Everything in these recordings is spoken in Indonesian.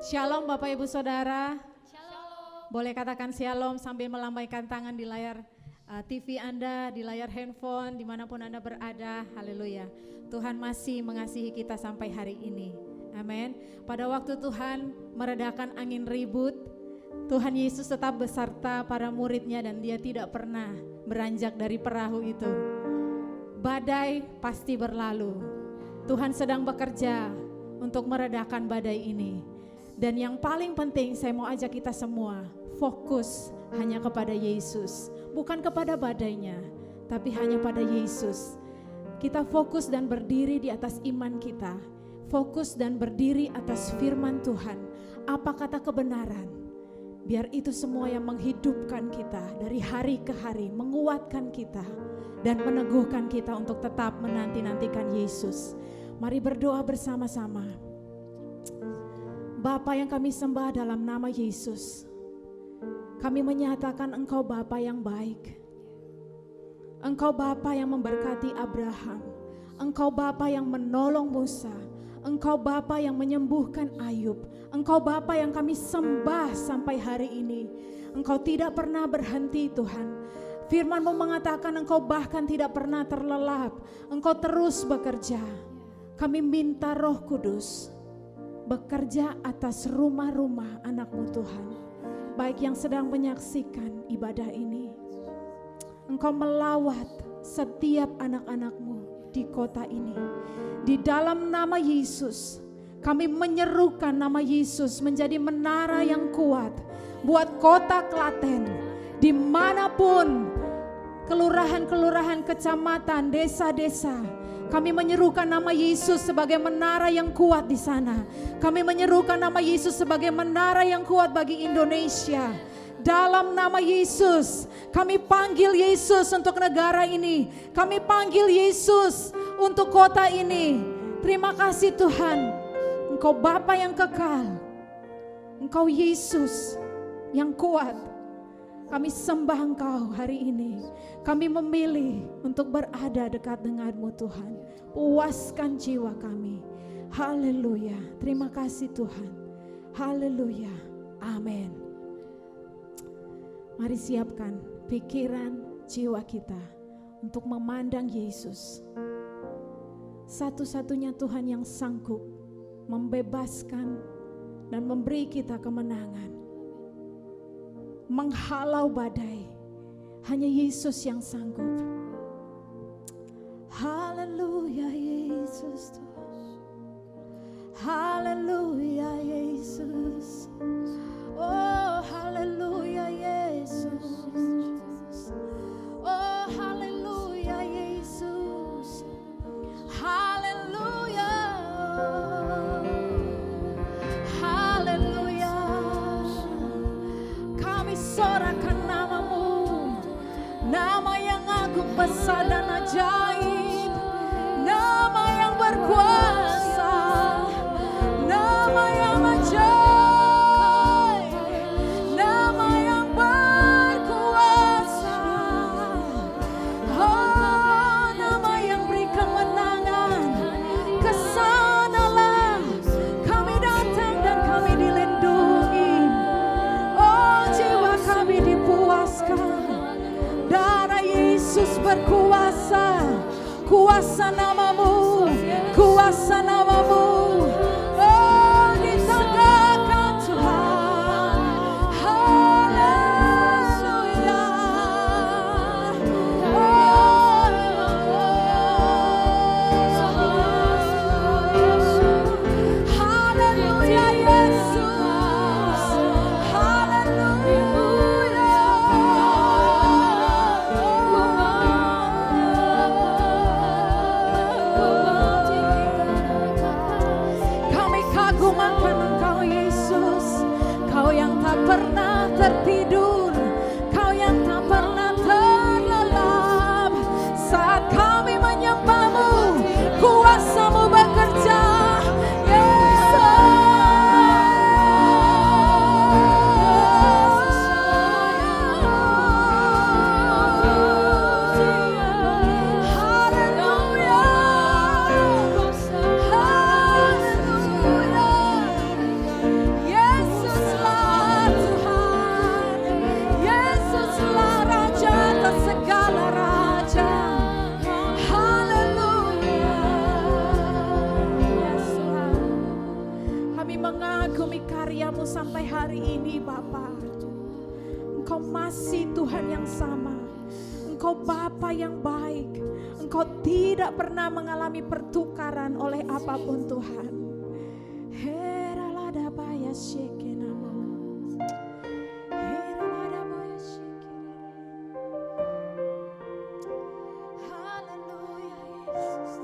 Shalom Bapak Ibu Saudara. Shalom. Boleh katakan shalom sambil melambaikan tangan di layar TV Anda, di layar handphone, dimanapun Anda berada. Haleluya. Tuhan masih mengasihi kita sampai hari ini. Amin. Pada waktu Tuhan meredakan angin ribut, Tuhan Yesus tetap beserta para muridnya dan dia tidak pernah beranjak dari perahu itu. Badai pasti berlalu. Tuhan sedang bekerja untuk meredakan badai ini. Dan yang paling penting saya mau ajak kita semua fokus hanya kepada Yesus. Bukan kepada badainya, tapi hanya pada Yesus. Kita fokus dan berdiri di atas iman kita. Fokus dan berdiri atas firman Tuhan. Apa kata kebenaran? Biar itu semua yang menghidupkan kita dari hari ke hari, menguatkan kita dan meneguhkan kita untuk tetap menanti-nantikan Yesus. Mari berdoa bersama-sama. Bapa yang kami sembah dalam nama Yesus, kami menyatakan Engkau Bapa yang baik. Engkau Bapa yang memberkati Abraham. Engkau Bapa yang menolong Musa. Engkau Bapa yang menyembuhkan Ayub. Engkau Bapa yang kami sembah sampai hari ini. Engkau tidak pernah berhenti Tuhan. Firman-Mu mengatakan Engkau bahkan tidak pernah terlelap. Engkau terus bekerja. Kami minta Roh Kudus bekerja atas rumah-rumah anak-Mu Tuhan. Baik yang sedang menyaksikan ibadah ini. Engkau melawat setiap anak-anak-Mu di kota ini. Di dalam nama Yesus, kami menyerukan nama Yesus menjadi menara yang kuat buat kota Klaten. Dimanapun kelurahan-kelurahan, kecamatan, desa-desa, kami menyerukan nama Yesus sebagai menara yang kuat di sana. Kami menyerukan nama Yesus sebagai menara yang kuat bagi Indonesia. Dalam nama Yesus, kami panggil Yesus untuk negara ini. Kami panggil Yesus untuk kota ini. Terima kasih Tuhan. Engkau Bapa yang kekal. Engkau Yesus yang kuat. Kami sembah Engkau hari ini. Kami memilih untuk berada dekat dengan-Mu Tuhan. Puaskan jiwa kami. Haleluya. Terima kasih Tuhan. Haleluya. Amin. Mari siapkan pikiran jiwa kita untuk memandang Yesus. Satu-satunya Tuhan yang sanggup membebaskan dan memberi kita kemenangan. Menghalau badai, hanya Yesus yang sanggup. Haleluya Yesus. Haleluya Yesus. Oh haleluya Yesus. Oh haleluya Yesus. Haleluya. Haleluya. Kami sorakan nama-Mu, nama yang agung, besar dan ajaib, nama yang berkuasa, nama yang ajaib. Berkuasa, kuasa nama-Mu, kuasa nama-Mu. Oh, ditegakkan Tuhan. Haleluya. Haleluya Yesus. Haleluya. Pernah tertidur, Kau yang tak pernah terlelap. Saat kami menyembah-Mu, kuasa-Mu bekerja. Haleluya. Haleluya. Engkau masih Tuhan yang sama. Engkau Bapa yang baik. Engkau tidak pernah mengalami pertukaran oleh apapun Tuhan. Heraladabaya shekenama. Heraladabaya shekenama. Haleluya Yesus.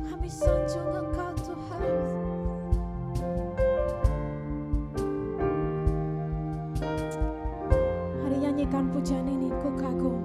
Kami sanjung Engkau Tuhan. Mari nyanyikan pujian ini, ku kagum.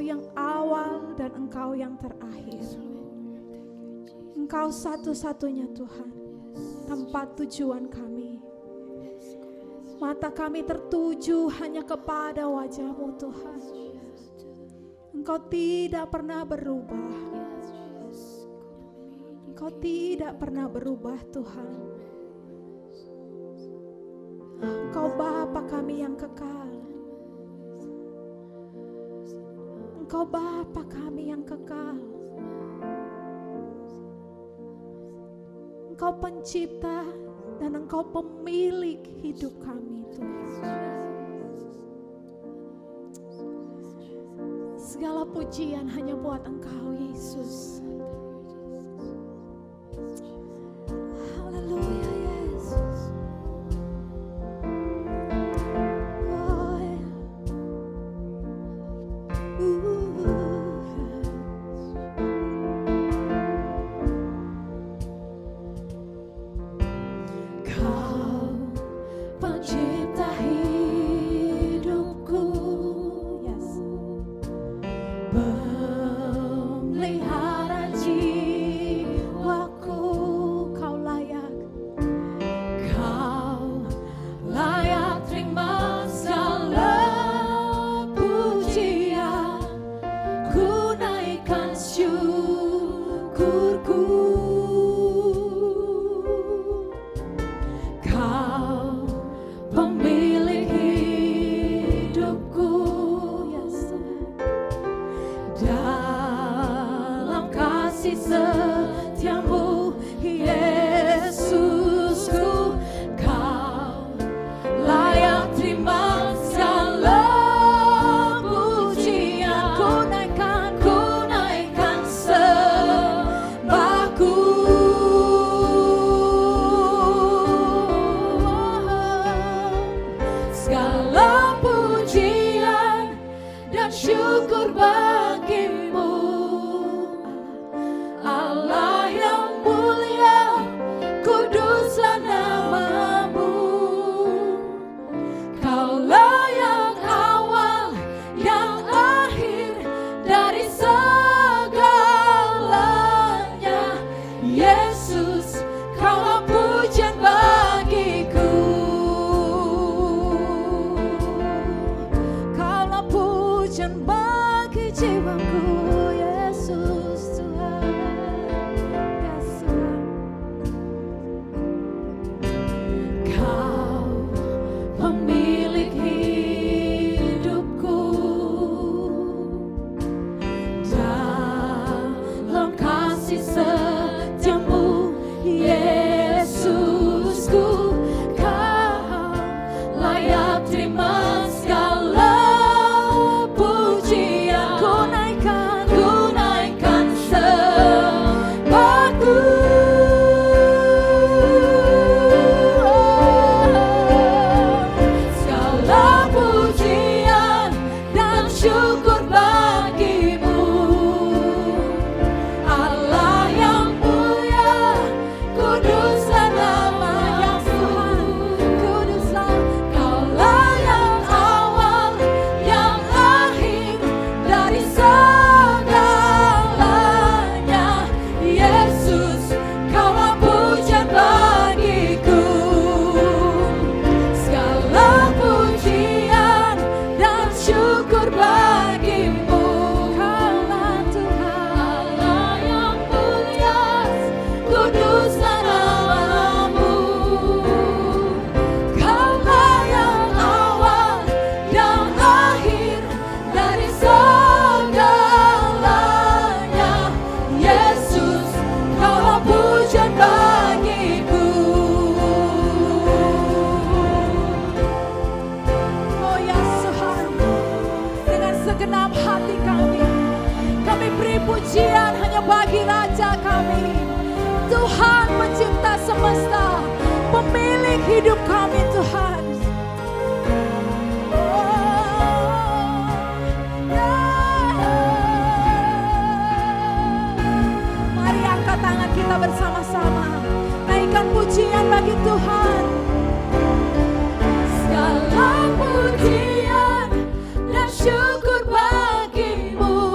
yang awal dan Engkau yang terakhir. Engkau satu-satunya Tuhan, tempat tujuan kami. Mata kami tertuju hanya kepada wajah-Mu Tuhan. Engkau tidak pernah berubah. Engkau tidak pernah berubah Tuhan. Engkau Bapa kami yang kekal. Engkau Bapa kami yang kekal. Engkau pencipta dan Engkau pemilik hidup kami Tuhan. Segala pujian hanya buat Engkau Yesus. Haleluya Yesus. Oh, ya. Kau pencipta hidupku, yes. Pemelihara jiwaku, Kau layak terima segala pujian. Ku naikkan syukurku. Kau pemilik hidupku, yes Tuhan. Dalam kasih setiamu Yesusku, Kau layak terima segala pujian. Ku naikkan sembahku. Segala pujian dan syukur bagimu, Allah yang mulia, kuduslah namamu. Kaulah yang awal, yang akhir dari segalanya. Yesus, Kaulah pujian bagiku. Kaulah pujian bagi jiwaku, Yesus Tuhan. Yes, Tuhan. Kau pemilik hidupku. Dalam kasih setiamu Yesusku, Kau layak terima segala pujian. Ku naikkan sembahku. Segala pujian dan syukur bagimu, Allah yang mulia, kuduslah namamu. Kuduslah, Kaulah yang awal, yang akhir dari segalanya. Yesus, Kaulah pujian bagiku. Segala pujian dan syukur bagimu, Kaulah Tuhan, Allah yang mulia, kuduslah namamu. Kaulah yang awal, yang akhir dari segalanya. Yesus, Kaulah pujian bagiku. Oh ya Tuhan, dengan segenap hati kami beri pujian hanya bagi Raja kami, Tuhan pencipta semesta, pemilik hidup kami Tuhan. Mari angkat tangan kita bersama-sama, naikkan pujian bagi Tuhan. Segala pujian dan syukur bagimu,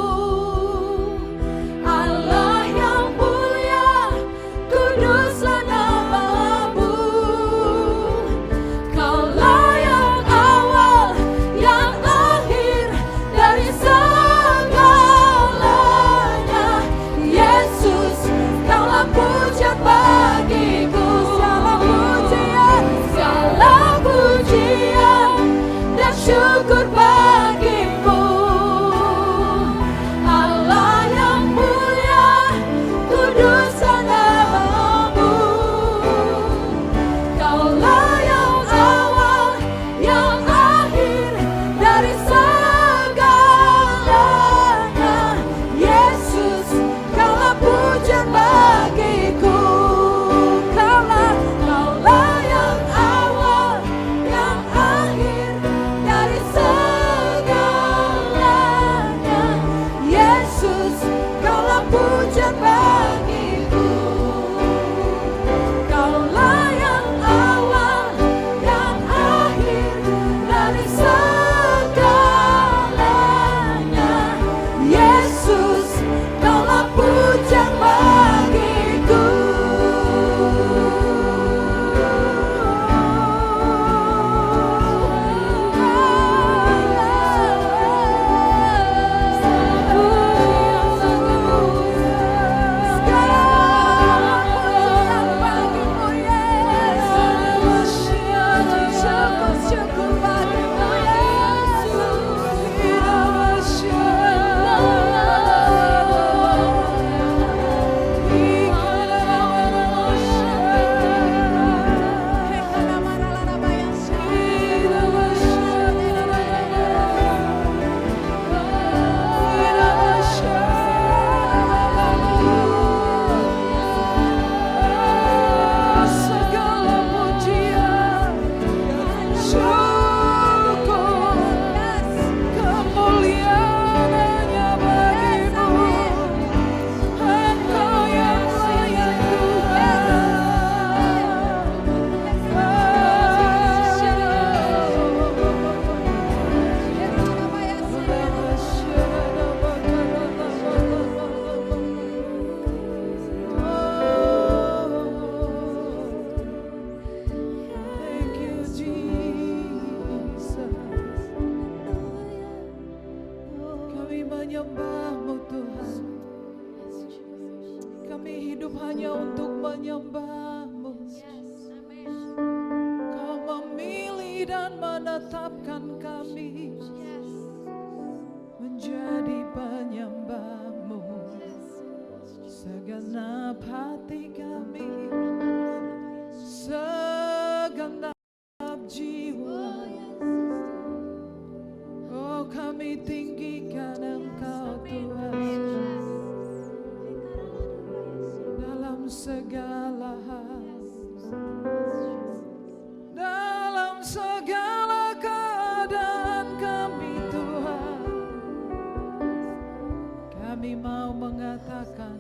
Kami hidup hanya untuk menyembah-Mu. Kau memilih dan menetapkan kami menjadi penyembah-Mu. Segenap hati kami, segenap jiwa, oh kami tinggikan Engkau Tuhan dalam segala hal, dalam segala keadaan kami Tuhan. Kami mau mengatakan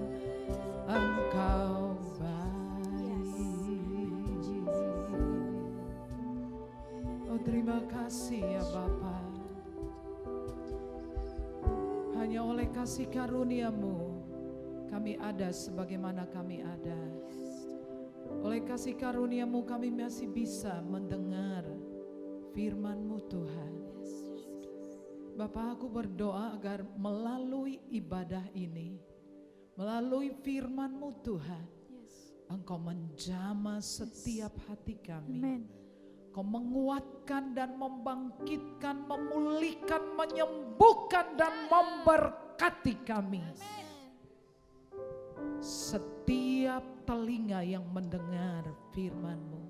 Engkau baik. Oh terima kasih ya Bapa. Hanya oleh kasih karunia-Mu kami ada sebagaimana kami ada. Oleh kasih karunia-Mu kami masih bisa mendengar firman-Mu Tuhan. Bapa, aku berdoa agar melalui ibadah ini, melalui firman-Mu Tuhan, Engkau menjamah setiap hati kami. Amen. Kau menguatkan dan membangkitkan, memulihkan, menyembuhkan dan memberkati kami. Setiap telinga yang mendengar firman-Mu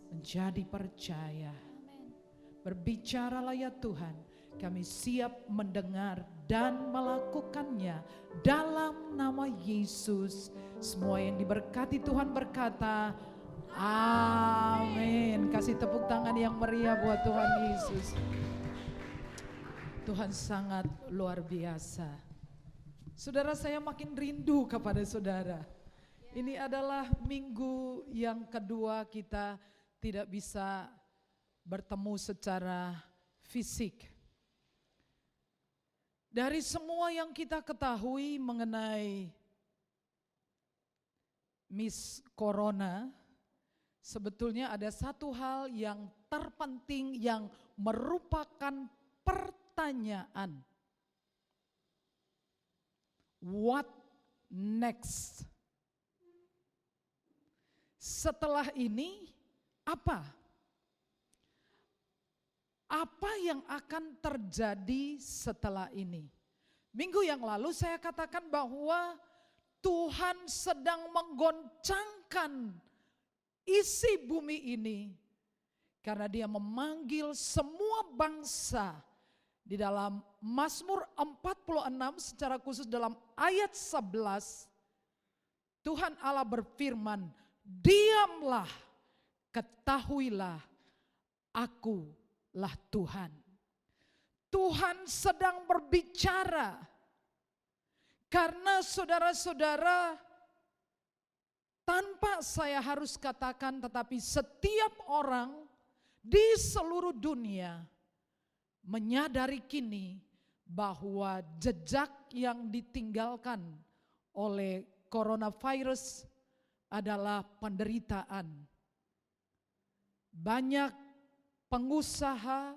menjadi percaya. Berbicaralah ya Tuhan, kami siap mendengar dan melakukannya dalam nama Yesus. Semua yang diberkati Tuhan berkata, amin. Kasih tepuk tangan yang meriah buat Tuhan Yesus. Tuhan sangat luar biasa. Saudara, saya makin rindu kepada saudara. Ini adalah minggu yang kedua kita tidak bisa bertemu secara fisik. Dari semua yang kita ketahui mengenai Miss Corona, sebetulnya ada satu hal yang terpenting yang merupakan pertanyaan. What next? Setelah ini apa? Apa yang akan terjadi setelah ini? Minggu yang lalu saya katakan bahwa Tuhan sedang menggoncangkan isi bumi ini karena Dia memanggil semua bangsa. Di dalam Mazmur 46 secara khusus dalam ayat 11, Tuhan Allah berfirman, diamlah, ketahuilah, akulah Tuhan. Tuhan sedang berbicara karena saudara-saudara, tanpa saya harus katakan, tetapi setiap orang di seluruh dunia menyadari kini bahwa jejak yang ditinggalkan oleh coronavirus adalah penderitaan. Banyak pengusaha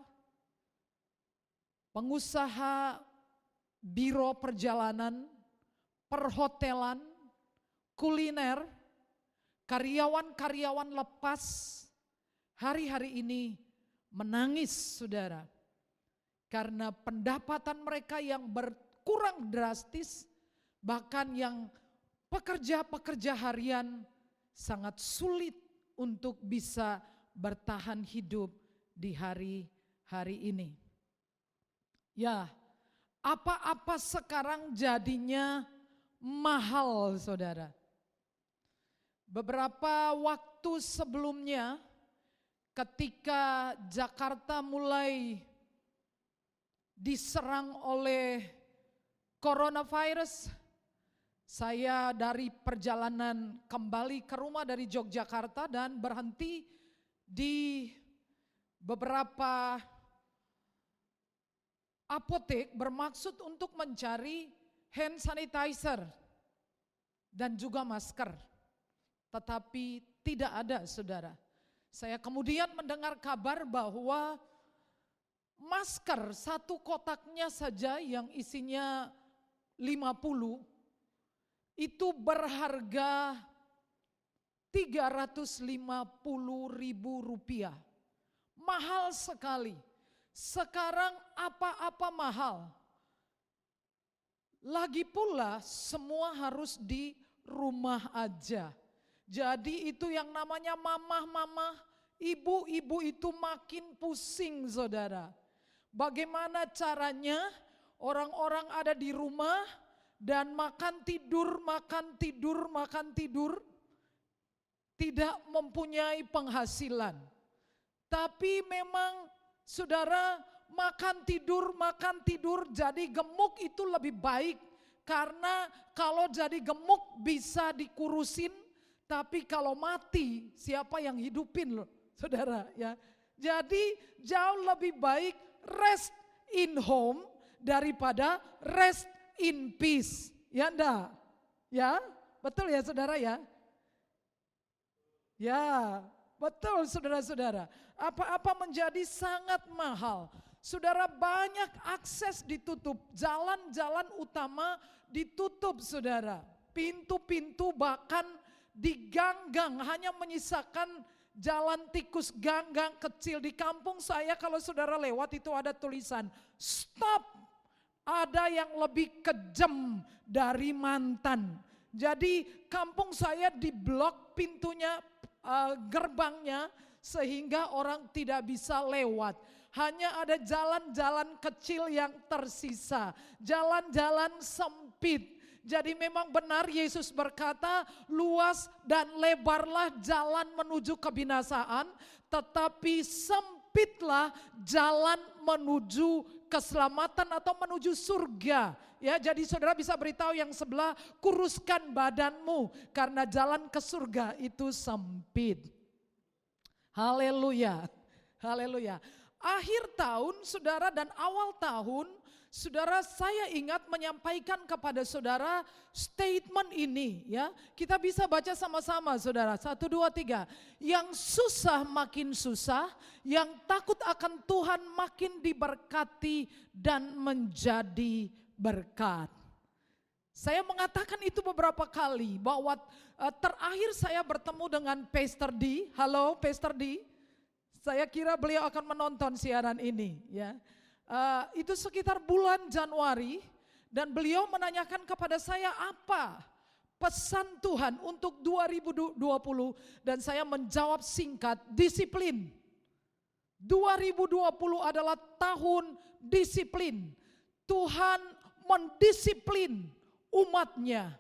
biro perjalanan, perhotelan, kuliner, karyawan-karyawan lepas hari-hari ini menangis, saudara. Karena pendapatan mereka yang berkurang drastis, bahkan yang pekerja-pekerja harian sangat sulit untuk bisa bertahan hidup di hari-hari ini. Ya, apa-apa sekarang jadinya mahal, saudara. Beberapa waktu sebelumnya ketika Jakarta mulai diserang oleh coronavirus, saya dari perjalanan kembali ke rumah dari Yogyakarta dan berhenti di beberapa apotek bermaksud untuk mencari hand sanitizer dan juga masker. Tetapi tidak ada, saudara. Saya kemudian mendengar kabar bahwa masker satu kotaknya saja yang isinya 50 itu berharga 350.000 rupiah. Mahal sekali. Sekarang apa-apa mahal. Lagi pula semua harus di rumah aja. Jadi itu yang namanya mamah-mamah, ibu-ibu itu makin pusing saudara. Bagaimana caranya orang-orang ada di rumah dan makan tidur, tidak mempunyai penghasilan. Tapi memang saudara makan tidur, jadi gemuk itu lebih baik. Karena kalau jadi gemuk bisa dikurusin, tapi kalau mati siapa yang hidupin loh saudara ya. Jadi jauh lebih baik rest in home daripada rest in peace. Ya enggak? Ya, betul ya saudara ya? Ya, betul saudara-saudara. Apa-apa menjadi sangat mahal. Saudara, banyak akses ditutup, jalan-jalan utama ditutup saudara. Pintu-pintu bahkan diganggang, hanya menyisakan jalan tikus ganggang kecil. Di kampung saya kalau saudara lewat itu ada tulisan, stop. Ada yang lebih kejam dari mantan. Jadi kampung saya diblok pintunya, gerbangnya, sehingga orang tidak bisa lewat. Hanya ada jalan-jalan kecil yang tersisa, jalan-jalan sempit. Jadi memang benar Yesus berkata, luas dan lebarlah jalan menuju kebinasaan, tetapi sempitlah jalan menuju keselamatan atau menuju surga. Ya, jadi saudara bisa beritahu yang sebelah, kuruskan badanmu karena jalan ke surga itu sempit. Haleluya. Haleluya. Akhir tahun saudara dan awal tahun, saudara, saya ingat menyampaikan kepada saudara statement ini ya. Kita bisa baca sama-sama saudara. 1, 2, 3. Yang susah makin susah, yang takut akan Tuhan makin diberkati dan menjadi berkat. Saya mengatakan itu beberapa kali bahwa terakhir saya bertemu dengan Pastor D. Halo Pastor D. Saya kira beliau akan menonton siaran ini ya. Itu sekitar bulan Januari dan beliau menanyakan kepada saya apa pesan Tuhan untuk 2020 dan saya menjawab singkat, disiplin. 2020 adalah tahun disiplin. Tuhan mendisiplin umatnya.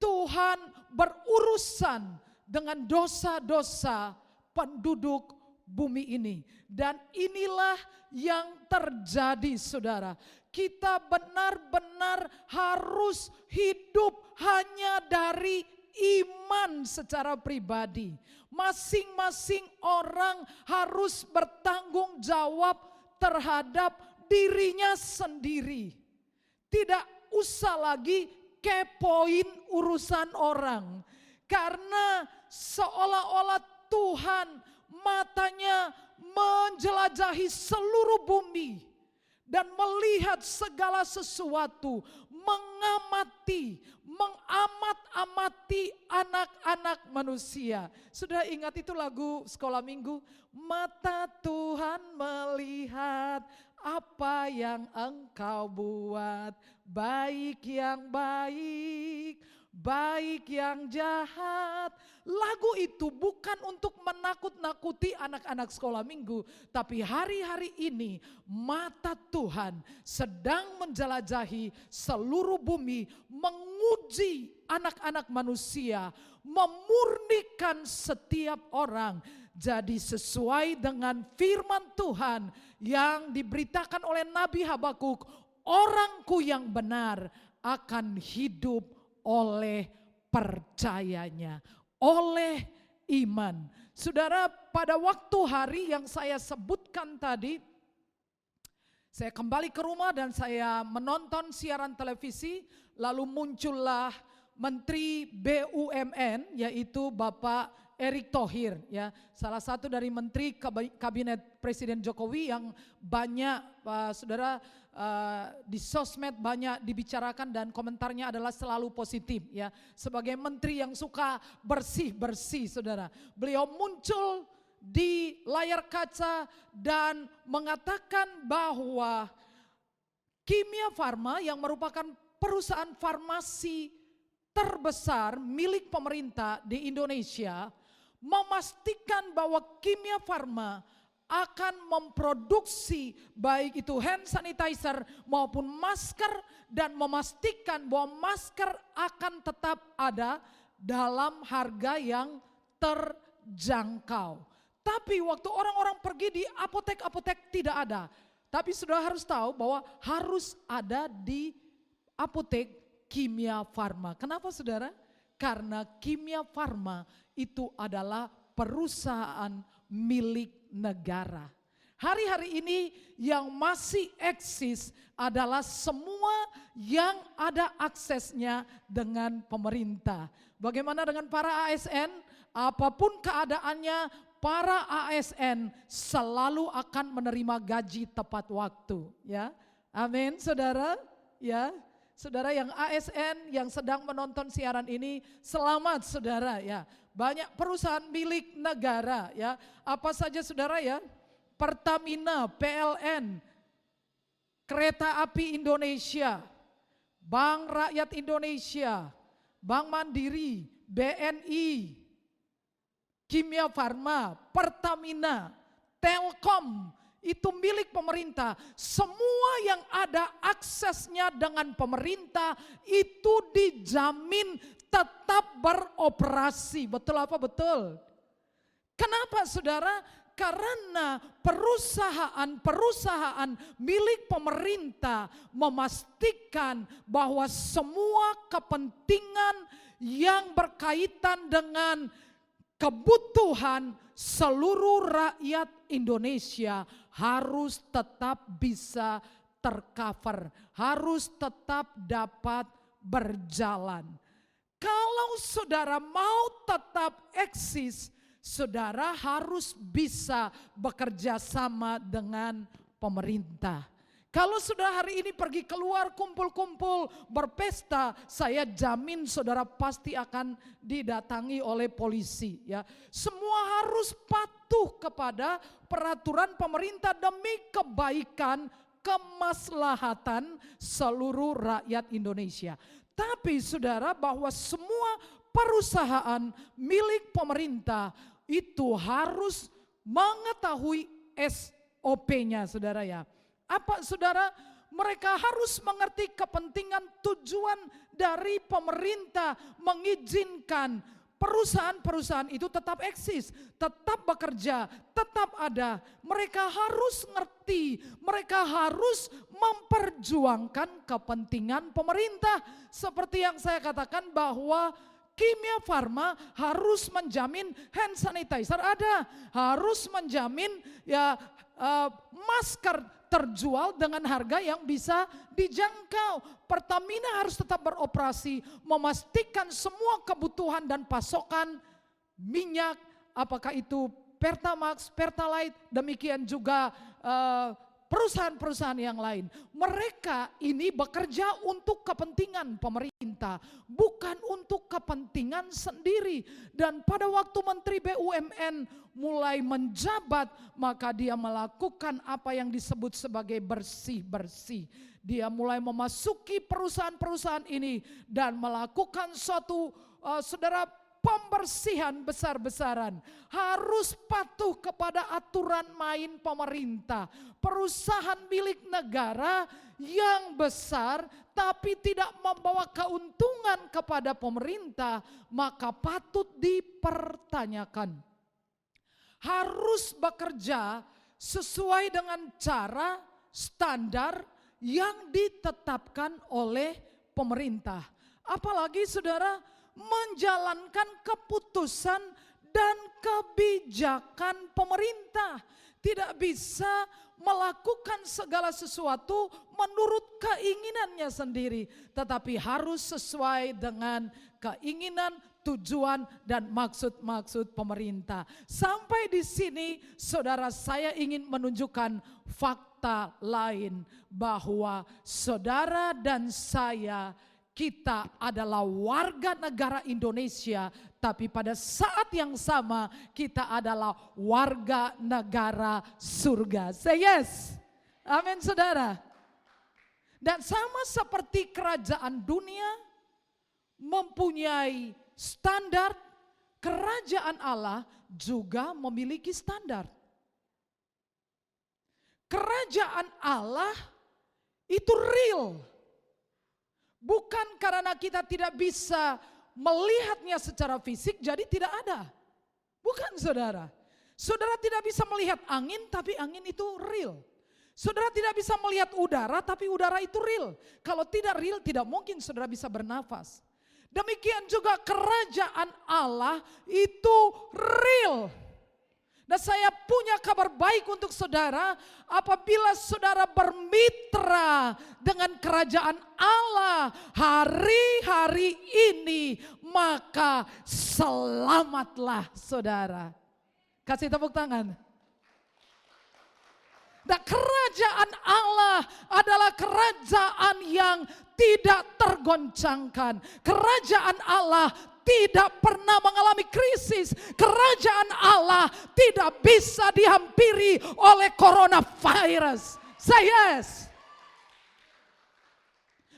Tuhan berurusan dengan dosa-dosa penduduk bumi ini. Dan inilah yang terjadi saudara. Kita benar-benar harus hidup hanya dari iman secara pribadi. Masing-masing orang harus bertanggung jawab terhadap dirinya sendiri. Tidak usah lagi kepoin urusan orang. Karena seolah-olah Tuhan matanya menjelajahi seluruh bumi dan melihat segala sesuatu, mengamat-amati anak-anak manusia. Sudah ingat itu lagu sekolah minggu? Mata Tuhan melihat apa yang engkau buat, baik yang baik, baik yang jahat. Lagu itu bukan untuk menakut-nakuti anak-anak sekolah minggu, tapi hari-hari ini mata Tuhan sedang menjelajahi seluruh bumi, menguji anak-anak manusia, memurnikan setiap orang. Jadi sesuai dengan firman Tuhan yang diberitakan oleh Nabi Habakuk, orangku yang benar akan hidup oleh percayanya, oleh iman. Saudara, pada waktu hari yang saya sebutkan tadi, saya kembali ke rumah dan saya menonton siaran televisi, lalu muncullah Menteri BUMN yaitu Bapak Erick Thohir, ya, salah satu dari menteri kabinet Presiden Jokowi yang banyak saudara di sosmed banyak dibicarakan dan komentarnya adalah selalu positif, ya. Sebagai menteri yang suka bersih-bersih, saudara, beliau muncul di layar kaca dan mengatakan bahwa Kimia Farma yang merupakan perusahaan farmasi terbesar milik pemerintah di Indonesia memastikan bahwa Kimia Farma akan memproduksi baik itu hand sanitizer maupun masker dan memastikan bahwa masker akan tetap ada dalam harga yang terjangkau. Tapi waktu orang-orang pergi di apotek-apotek tidak ada. Tapi sudah harus tahu bahwa harus ada di apotek Kimia Farma. Kenapa saudara? Karena Kimia Farma itu adalah perusahaan milik negara. Hari-hari ini yang masih eksis adalah semua yang ada aksesnya dengan pemerintah. Bagaimana dengan para ASN? Apapun keadaannya, para ASN selalu akan menerima gaji tepat waktu, ya. Amin, saudara, ya. Saudara yang ASN yang sedang menonton siaran ini, selamat saudara, ya. Banyak perusahaan milik negara, ya. Apa saja saudara, ya? Pertamina, PLN, Kereta Api Indonesia, Bank Rakyat Indonesia, Bank Mandiri, BNI, Kimia Farma, Pertamina, Telkom, itu milik pemerintah. Semua yang ada aksesnya dengan pemerintah itu dijamin tetap beroperasi. Betul apa betul? Kenapa saudara? Karena perusahaan milik pemerintah memastikan bahwa semua kepentingan yang berkaitan dengan kebutuhan seluruh rakyat Indonesia harus tetap bisa tercover, harus tetap dapat berjalan. Kalau saudara mau tetap eksis, saudara harus bisa bekerja sama dengan pemerintah. Kalau saudara hari ini pergi keluar kumpul-kumpul berpesta, saya jamin saudara pasti akan didatangi oleh polisi, ya. Semua harus patuh kepada peraturan pemerintah demi kebaikan, kemaslahatan seluruh rakyat Indonesia. Tapi saudara, bahwa semua perusahaan milik pemerintah itu harus mengetahui SOP-nya, saudara, ya. Apa saudara? Mereka harus mengerti kepentingan tujuan dari pemerintah mengizinkan perusahaan-perusahaan itu tetap eksis, tetap bekerja, tetap ada. Mereka harus ngerti, mereka harus memperjuangkan kepentingan pemerintah. Seperti yang saya katakan bahwa Kimia Farma harus menjamin hand sanitizer ada, harus menjamin ya masker terjual dengan harga yang bisa dijangkau. Pertamina harus tetap beroperasi, memastikan semua kebutuhan dan pasokan minyak, apakah itu Pertamax, Pertalite, demikian juga perusahaan-perusahaan yang lain. Mereka ini bekerja untuk kepentingan pemerintah, bukan untuk kepentingan sendiri. Dan pada waktu Menteri BUMN mulai menjabat, maka dia melakukan apa yang disebut sebagai bersih-bersih. Dia mulai memasuki perusahaan-perusahaan ini dan melakukan suatu saudara pembersihan besar-besaran. Harus patuh kepada aturan main pemerintah. Perusahaan milik negara yang besar tapi tidak membawa keuntungan kepada pemerintah, maka patut dipertanyakan. Harus bekerja sesuai dengan cara standar yang ditetapkan oleh pemerintah. Apalagi saudara, menjalankan keputusan dan kebijakan pemerintah. Tidak bisa melakukan segala sesuatu menurut keinginannya sendiri, tetapi harus sesuai dengan keinginan, tujuan dan maksud-maksud pemerintah. Sampai di sini saudara, saya ingin menunjukkan fakta lain bahwa saudara dan saya, kita adalah warga negara Indonesia, tapi pada saat yang sama kita adalah warga negara surga. Say yes. Amin saudara. Dan sama seperti kerajaan dunia mempunyai standar, kerajaan Allah juga memiliki standar. Kerajaan Allah itu real. Bukan karena kita tidak bisa melihatnya secara fisik jadi tidak ada. Bukan saudara. Saudara tidak bisa melihat angin tapi angin itu real. Saudara tidak bisa melihat udara tapi udara itu real. Kalau tidak real tidak mungkin saudara bisa bernafas. Demikian juga kerajaan Allah itu real. Dan saya punya kabar baik untuk saudara, apabila saudara bermitra dengan kerajaan Allah hari-hari ini, maka selamatlah saudara. Kasih tepuk tangan. Dan kerajaan Allah adalah kerajaan yang tidak tergoncangkan. Kerajaan Allah tidak pernah mengalami krisis. Kerajaan Allah tidak bisa dihampiri oleh coronavirus. Say yes.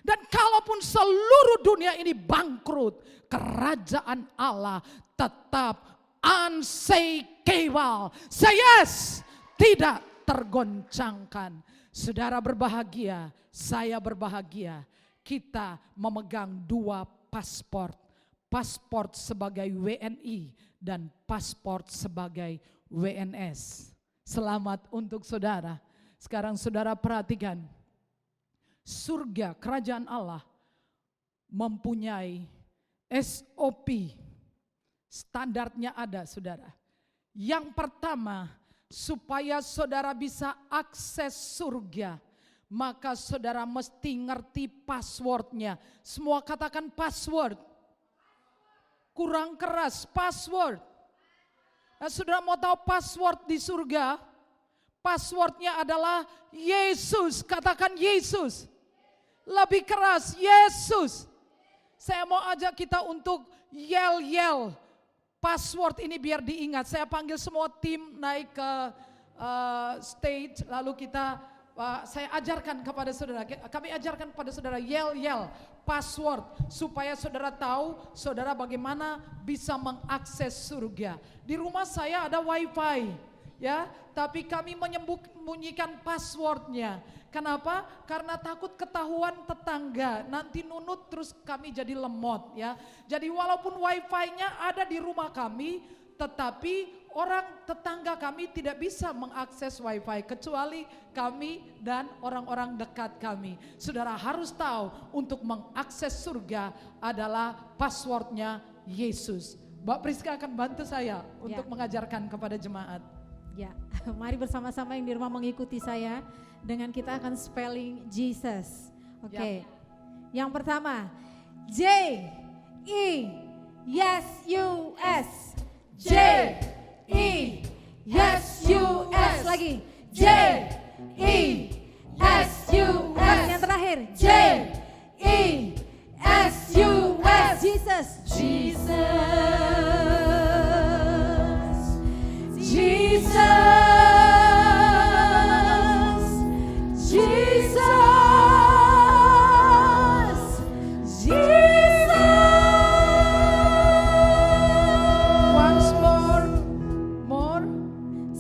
Dan kalaupun seluruh dunia ini bangkrut, kerajaan Allah tetap unshakable. Say yes. Tidak tergoncangkan. Saudara berbahagia, saya berbahagia. Kita memegang dua paspor. Paspor sebagai WNI dan paspor sebagai WNS. Selamat untuk saudara. Sekarang saudara perhatikan. Surga, kerajaan Allah mempunyai SOP. Standarnya ada saudara. Yang pertama, supaya saudara bisa akses surga, maka saudara mesti ngerti passwordnya. Semua katakan password. Kurang keras, password. Nah, saudara mau tahu password di surga? Passwordnya adalah Yesus. Katakan Yesus. Lebih keras, Yesus. Saya mau ajak kita untuk yell-yell password ini biar diingat. Saya panggil semua tim naik ke stage, lalu saya ajarkan kepada saudara. Kami ajarkan kepada saudara yell-yell password supaya saudara tahu saudara bagaimana bisa mengakses surga. Di rumah saya ada wifi, ya, tapi kami menyembunyikan passwordnya. Kenapa? Karena takut ketahuan tetangga, nanti nunut terus kami jadi lemot, ya. Jadi walaupun wifi-nya ada di rumah kami, tetapi orang tetangga kami tidak bisa mengakses wifi kecuali kami dan orang-orang dekat kami. Saudara harus tahu untuk mengakses surga adalah passwordnya Yesus. Mbak Priska akan bantu saya untuk mengajarkan kepada jemaat. Ya, mari bersama-sama yang di rumah mengikuti saya dengan kita akan spelling Jesus. Oke. Yang pertama, J-E-S-U-S. J-E-S-U-S. Lagi. J-E-S-U-S. Yang terakhir, J-E-S-U-S. Jesus.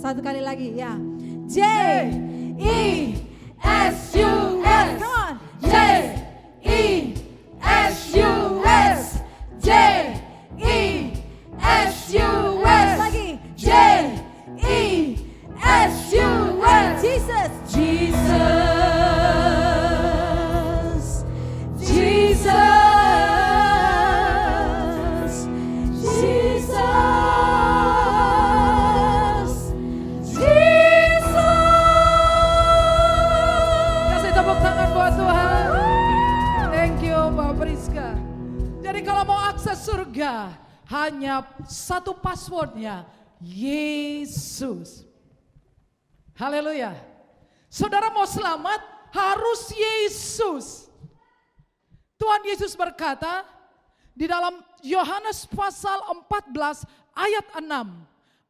Satu kali lagi ya. J-E-S-U-S. Come on. J-E-S-U-S. J-E-S-U-S. Lagi. J-E-S-U-S. Jesus. hanya satu passwordnya, Yesus. Haleluya. Saudara mau selamat harus Yesus. Tuhan Yesus berkata di dalam Yohanes pasal 14 ayat 6,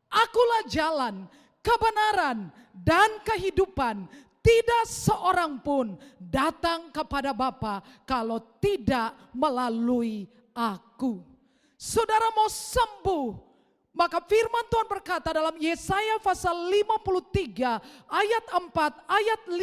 Akulah jalan, kebenaran, dan kehidupan. Tidak seorang pun datang kepada Bapa kalau tidak melalui aku. Saudara mau sembuh, maka firman Tuhan berkata dalam Yesaya pasal 53 ayat 4 ayat 5,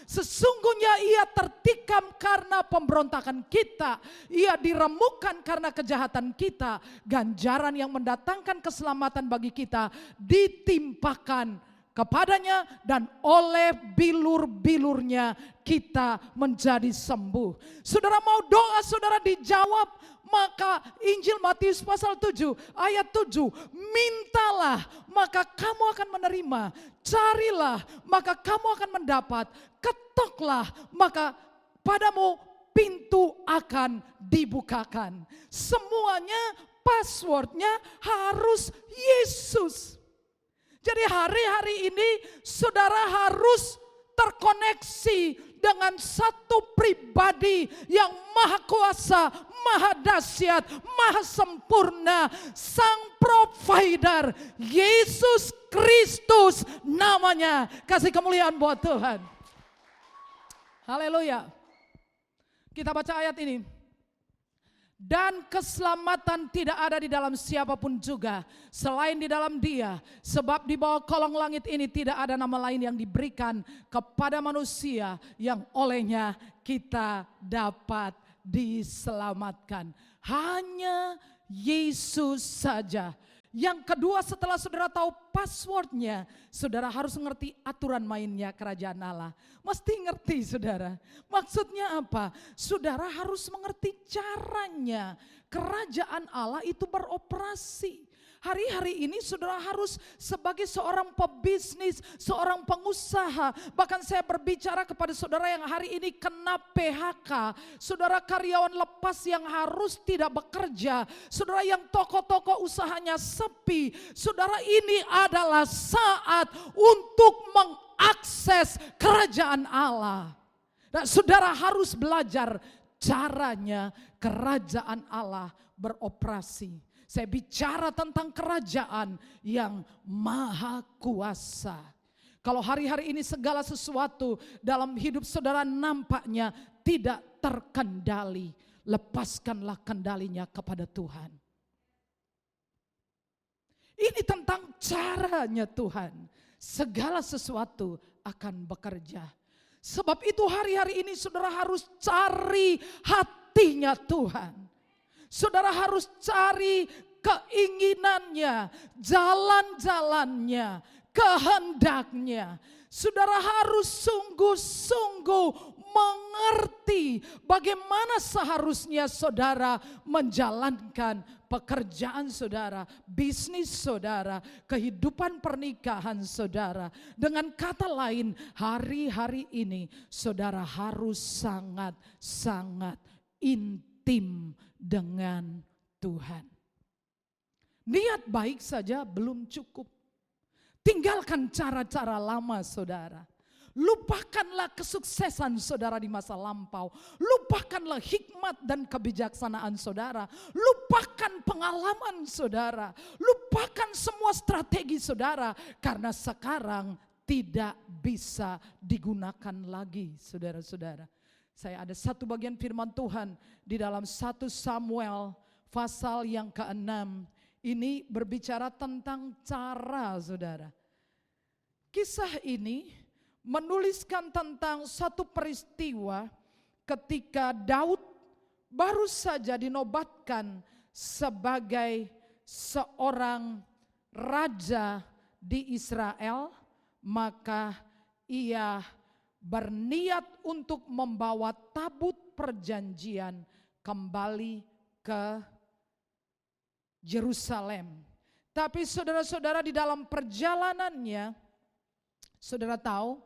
sesungguhnya ia tertikam karena pemberontakan kita, ia diremukkan karena kejahatan kita, ganjaran yang mendatangkan keselamatan bagi kita ditimpakan kepadanya, dan oleh bilur-bilurnya kita menjadi sembuh. Saudara mau doa saudara dijawab, maka Injil Matius pasal 7 ayat 7, mintalah maka kamu akan menerima, carilah maka kamu akan mendapat, ketoklah maka padamu pintu akan dibukakan. Semuanya passwordnya harus Yesus. Jadi hari-hari ini saudara harus terkoneksi dengan satu pribadi yang maha kuasa, maha dahsyat, maha sempurna, sang provider, Yesus Kristus namanya. Kasih kemuliaan buat Tuhan. Haleluya. Kita baca ayat ini. Dan keselamatan tidak ada di dalam siapapun juga selain di dalam Dia, sebab di bawah kolong langit ini tidak ada nama lain yang diberikan kepada manusia yang olehnya kita dapat diselamatkan. Hanya Yesus saja. Yang kedua, setelah saudara tahu passwordnya, saudara harus mengerti aturan mainnya kerajaan Allah. Mesti ngerti saudara. Maksudnya apa? Saudara harus mengerti caranya. Kerajaan Allah itu beroperasi. Hari-hari ini saudara harus sebagai seorang pebisnis, seorang pengusaha. Bahkan saya berbicara kepada saudara yang hari ini kena PHK. Saudara karyawan lepas yang harus tidak bekerja. Saudara yang toko-toko usahanya sepi. Saudara, ini adalah saat untuk mengakses kerajaan Allah. Dan saudara harus belajar caranya kerajaan Allah beroperasi. Saya bicara tentang kerajaan yang maha kuasa. Kalau hari-hari ini segala sesuatu dalam hidup saudara nampaknya tidak terkendali, lepaskanlah kendalinya kepada Tuhan. Ini tentang caranya Tuhan. Segala sesuatu akan bekerja. Sebab itu hari-hari ini saudara harus cari hatinya Tuhan. Saudara harus cari keinginannya, jalan-jalannya, kehendaknya. Saudara harus sungguh-sungguh mengerti bagaimana seharusnya saudara menjalankan pekerjaan saudara, bisnis saudara, kehidupan pernikahan saudara. Dengan kata lain, hari-hari ini saudara harus sangat-sangat intim dengan Tuhan. Niat baik saja belum cukup. Tinggalkan cara-cara lama saudara. Lupakanlah kesuksesan saudara di masa lampau. Lupakanlah hikmat dan kebijaksanaan saudara. Lupakan pengalaman saudara. Lupakan semua strategi saudara. Karena sekarang tidak bisa digunakan lagi saudara-saudara. Saya ada satu bagian firman Tuhan di dalam 1 Samuel pasal yang ke-6. Ini berbicara tentang cara saudara. Kisah ini menuliskan tentang satu peristiwa ketika Daud baru saja dinobatkan sebagai seorang raja di Israel. Maka ia berniat untuk membawa tabut perjanjian kembali ke Yerusalem. Tapi saudara-saudara, di dalam perjalanannya, saudara tahu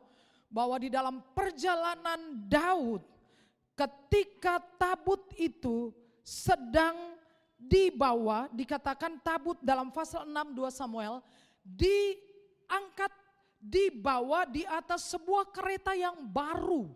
bahwa di dalam perjalanan Daud, ketika tabut itu sedang dibawa, dikatakan tabut dalam pasal 6 2 Samuel, diangkat, dibawa di atas sebuah kereta yang baru.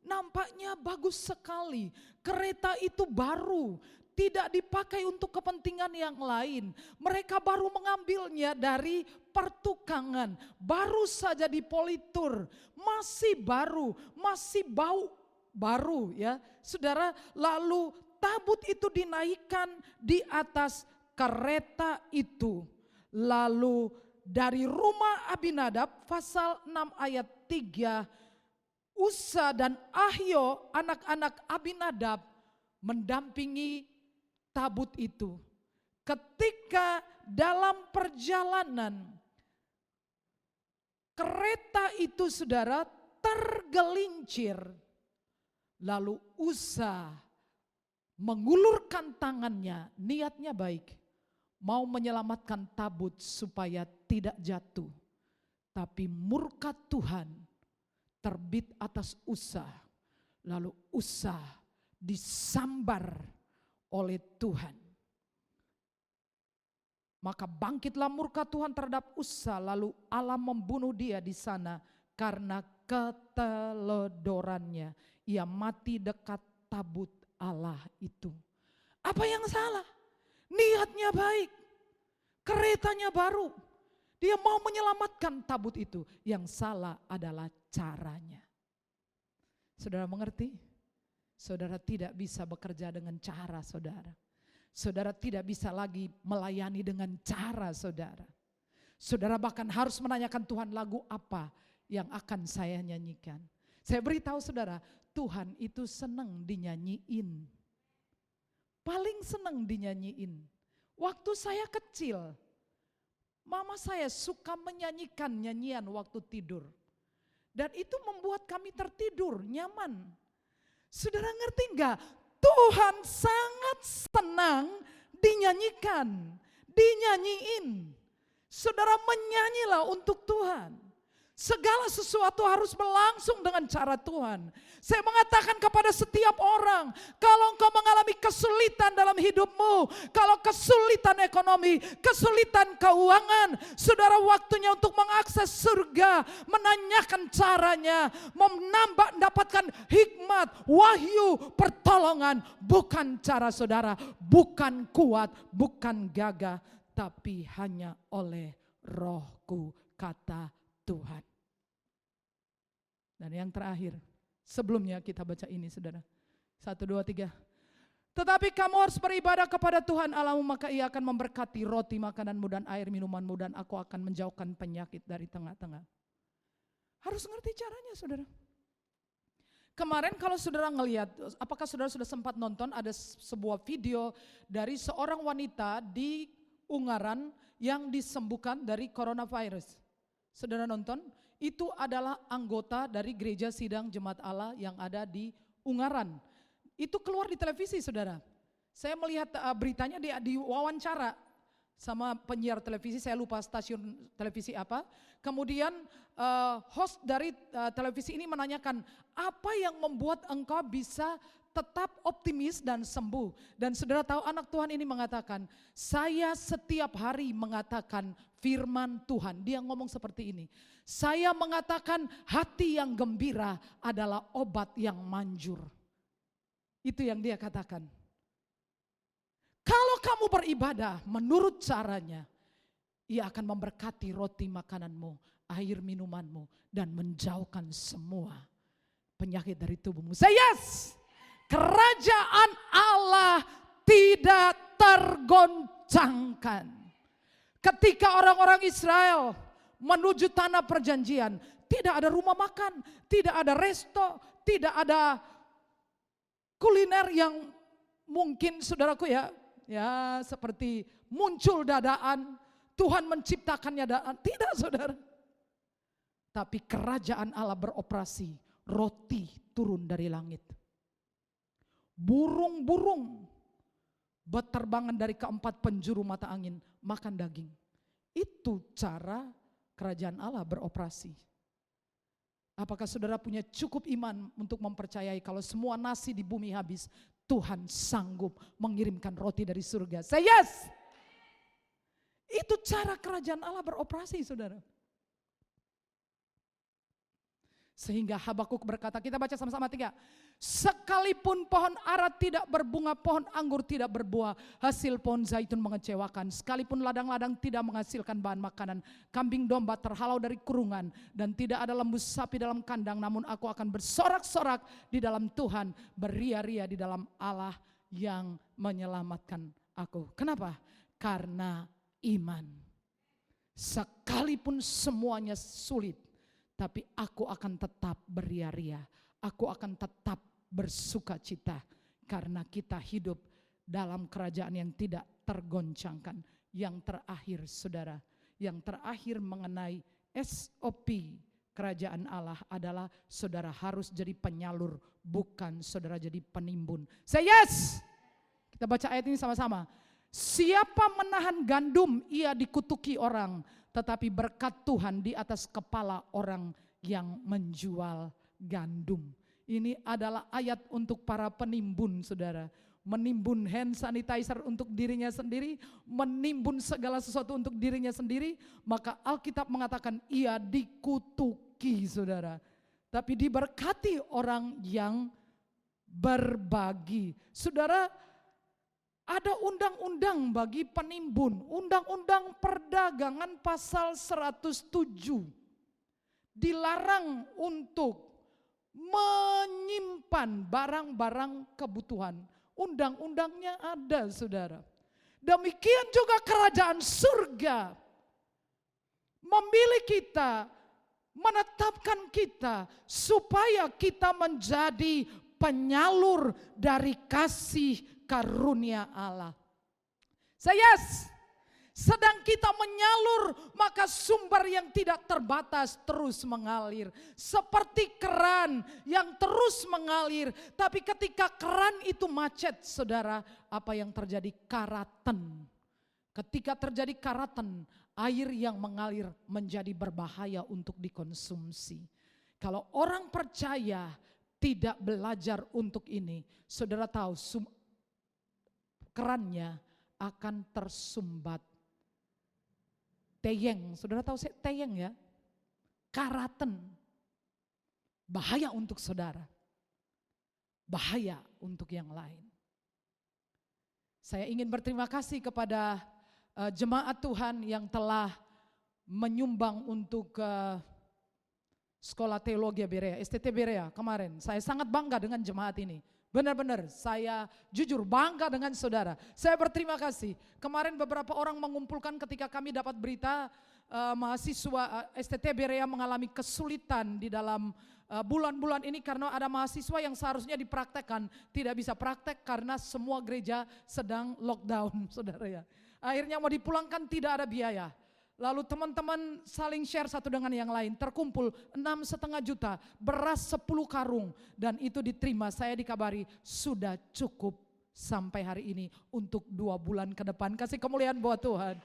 Nampaknya bagus sekali. Kereta itu baru, tidak dipakai untuk kepentingan yang lain. Mereka baru mengambilnya dari pertukangan, baru saja dipolitur, masih baru, masih bau baru ya. Saudara, lalu tabut itu dinaikkan di atas kereta itu. Lalu dari rumah Abinadab, pasal 6 ayat 3, Usa dan Ahio anak-anak Abinadab mendampingi tabut itu. Ketika dalam perjalanan kereta itu saudara tergelincir, lalu Usa mengulurkan tangannya, niatnya baik, mau menyelamatkan tabut supaya tidak jatuh. Tapi murka Tuhan terbit atas Usa, lalu Usa disambar oleh Tuhan. Maka bangkitlah murka Tuhan terhadap Usa, lalu Allah membunuh dia di sana karena keteledorannya. Ia mati dekat tabut Allah itu. Apa yang salah? Niatnya baik, keretanya baru. Dia mau menyelamatkan tabut itu. Yang salah adalah caranya. Saudara mengerti? Saudara tidak bisa bekerja dengan cara saudara. Saudara tidak bisa lagi melayani dengan cara saudara. Saudara bahkan harus menanyakan Tuhan, lagu apa yang akan saya nyanyikan. Saya beritahu saudara, Tuhan itu senang dinyanyiin. Paling senang dinyanyiin. Waktu saya kecil, mama saya suka menyanyikan nyanyian waktu tidur. Dan itu membuat kami tertidur nyaman. Saudara ngerti enggak? Tuhan sangat senang dinyanyikan, dinyanyiin. Saudara menyanyilah untuk Tuhan. Segala sesuatu harus berlangsung dengan cara Tuhan. Saya mengatakan kepada setiap orang, kalau engkau mengalami kesulitan dalam hidupmu, kalau kesulitan ekonomi, kesulitan keuangan, saudara waktunya untuk mengakses surga, menanyakan caranya, mendapatkan hikmat, wahyu, pertolongan, bukan cara saudara, bukan kuat, bukan gagah, tapi hanya oleh Rohku, kata Tuhan. Dan yang terakhir, sebelumnya kita baca ini saudara. 1, 2, 3. Tetapi kamu harus beribadah kepada Tuhan Allahmu, maka Ia akan memberkati roti makananmu dan air minumanmu, dan aku akan menjauhkan penyakit dari tengah-tengah. Harus ngerti caranya saudara. Kemarin kalau saudara ngelihat, apakah saudara sudah sempat nonton, ada sebuah video dari seorang wanita di Ungaran yang disembuhkan dari coronavirus. Saudara nonton? Itu adalah anggota dari gereja sidang jemaat Allah yang ada di Ungaran. Itu keluar di televisi saudara. Saya melihat beritanya di wawancara sama penyiar televisi, saya lupa stasiun televisi apa. Kemudian host dari televisi ini menanyakan, apa yang membuat engkau bisa tetap optimis dan sembuh? Dan saudara tahu anak Tuhan ini mengatakan, saya setiap hari mengatakan firman Tuhan. Dia ngomong seperti ini, saya mengatakan hati yang gembira adalah obat yang manjur. Itu yang dia katakan. Kalau kamu beribadah menurut caranya, Ia akan memberkati roti makananmu, air minumanmu, dan menjauhkan semua penyakit dari tubuhmu. Say yes! Kerajaan Allah tidak tergoncangkan. Ketika orang-orang Israel menuju tanah perjanjian, tidak ada rumah makan, tidak ada resto, tidak ada kuliner yang mungkin saudaraku ya seperti muncul dadaan, Tuhan menciptakannya dadaan. Tidak saudara. Tapi kerajaan Allah beroperasi, roti turun dari langit. Burung-burung berterbangan dari keempat penjuru mata angin, makan daging. Itu cara kerajaan Allah beroperasi. Apakah saudara punya cukup iman untuk mempercayai kalau semua nasi di bumi habis, Tuhan sanggup mengirimkan roti dari surga. Say yes. Itu cara kerajaan Allah beroperasi, saudara. Sehingga Habakuk berkata, kita baca sama-sama 3. Sekalipun pohon ara tidak berbunga, pohon anggur tidak berbuah, hasil pohon zaitun mengecewakan. Sekalipun ladang-ladang tidak menghasilkan bahan makanan, kambing domba terhalau dari kurungan, dan tidak ada lembu sapi dalam kandang, namun aku akan bersorak-sorak di dalam Tuhan, beria-ria di dalam Allah yang menyelamatkan aku. Kenapa? Karena iman. Sekalipun semuanya sulit, tapi aku akan tetap beria-ria. Aku akan tetap bersuka cita. Karena kita hidup dalam kerajaan yang tidak tergoncangkan. Yang terakhir, saudara, yang terakhir mengenai SOP kerajaan Allah adalah saudara harus jadi penyalur, bukan saudara jadi penimbun. Say yes! Kita baca ayat ini sama-sama. Siapa menahan gandum, ia dikutuki orang. Tetapi berkat Tuhan di atas kepala orang yang menjual gandum. Ini adalah ayat untuk para penimbun, saudara. Menimbun hand sanitizer untuk dirinya sendiri, menimbun segala sesuatu untuk dirinya sendiri. Maka Alkitab mengatakan ia dikutuki, saudara. Tapi diberkati orang yang berbagi. Saudara, ada undang-undang bagi penimbun, Undang-Undang Perdagangan pasal 107. Dilarang untuk menyimpan barang-barang kebutuhan. Undang-undangnya ada, saudara. Demikian juga kerajaan surga memilih kita, menetapkan kita supaya kita menjadi penyalur dari kasih karunia Allah. Say yes. Sedang kita menyalur, maka sumber yang tidak terbatas terus mengalir. Seperti keran yang terus mengalir. Tapi ketika keran itu macet, saudara, apa yang terjadi? Karatan. Ketika terjadi karatan, air yang mengalir menjadi berbahaya untuk dikonsumsi. Kalau orang percaya tidak belajar untuk ini, saudara tahu kerannya akan tersumbat. Teyeng, saudara tahu teyeng ya? Karatan. Bahaya untuk saudara. Bahaya untuk yang lain. Saya ingin berterima kasih kepada jemaat Tuhan yang telah menyumbang untuk Sekolah Teologi Berea, STT Berea kemarin. Saya sangat bangga dengan jemaat ini. Benar-benar saya jujur bangga dengan saudara. Saya berterima kasih. Kemarin beberapa orang mengumpulkan ketika kami dapat berita mahasiswa STT Berea mengalami kesulitan di dalam bulan-bulan ini karena ada mahasiswa yang seharusnya dipraktekkan tidak bisa praktek karena semua gereja sedang lockdown, saudara ya. Akhirnya mau dipulangkan tidak ada biaya. Lalu teman-teman saling share satu dengan yang lain. Terkumpul 6,5 juta, beras 10 karung. Dan itu diterima, saya dikabari sudah cukup sampai hari ini untuk 2 bulan ke depan. Kasih kemuliaan buat Tuhan.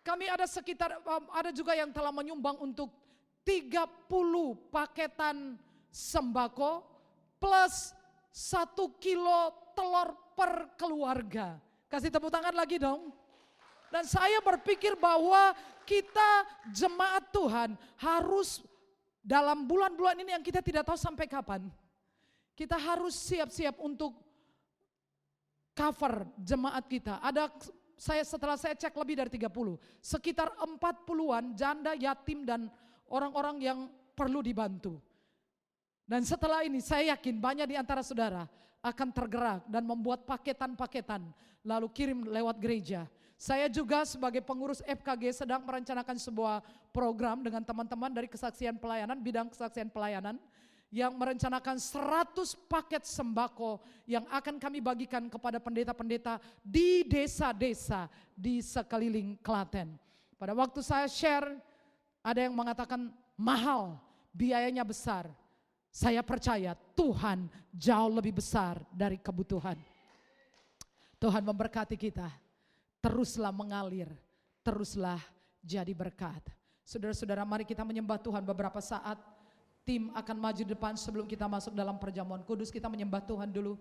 Kami ada juga yang telah menyumbang untuk 30 paketan sembako plus 1 kilo telur per keluarga. Kasih tepuk tangan lagi dong. Dan saya berpikir bahwa kita jemaat Tuhan harus dalam bulan-bulan ini yang kita tidak tahu sampai kapan. Kita harus siap-siap untuk cover jemaat kita. Setelah saya cek lebih dari 30. Sekitar 40-an janda, yatim dan orang-orang yang perlu dibantu. Dan setelah ini saya yakin banyak di antara saudara akan tergerak dan membuat paketan-paketan lalu kirim lewat gereja. Saya juga sebagai pengurus FKG sedang merencanakan sebuah program dengan teman-teman dari kesaksian pelayanan, bidang kesaksian pelayanan yang merencanakan 100 paket sembako yang akan kami bagikan kepada pendeta-pendeta di desa-desa di sekeliling Klaten. Pada waktu saya share ada yang mengatakan mahal, biayanya besar. Saya percaya Tuhan jauh lebih besar dari kebutuhan. Tuhan memberkati kita. Teruslah mengalir, teruslah jadi berkat. Saudara-saudara, mari kita menyembah Tuhan beberapa saat. Tim akan maju depan sebelum kita masuk dalam perjamuan kudus. Kita menyembah Tuhan dulu.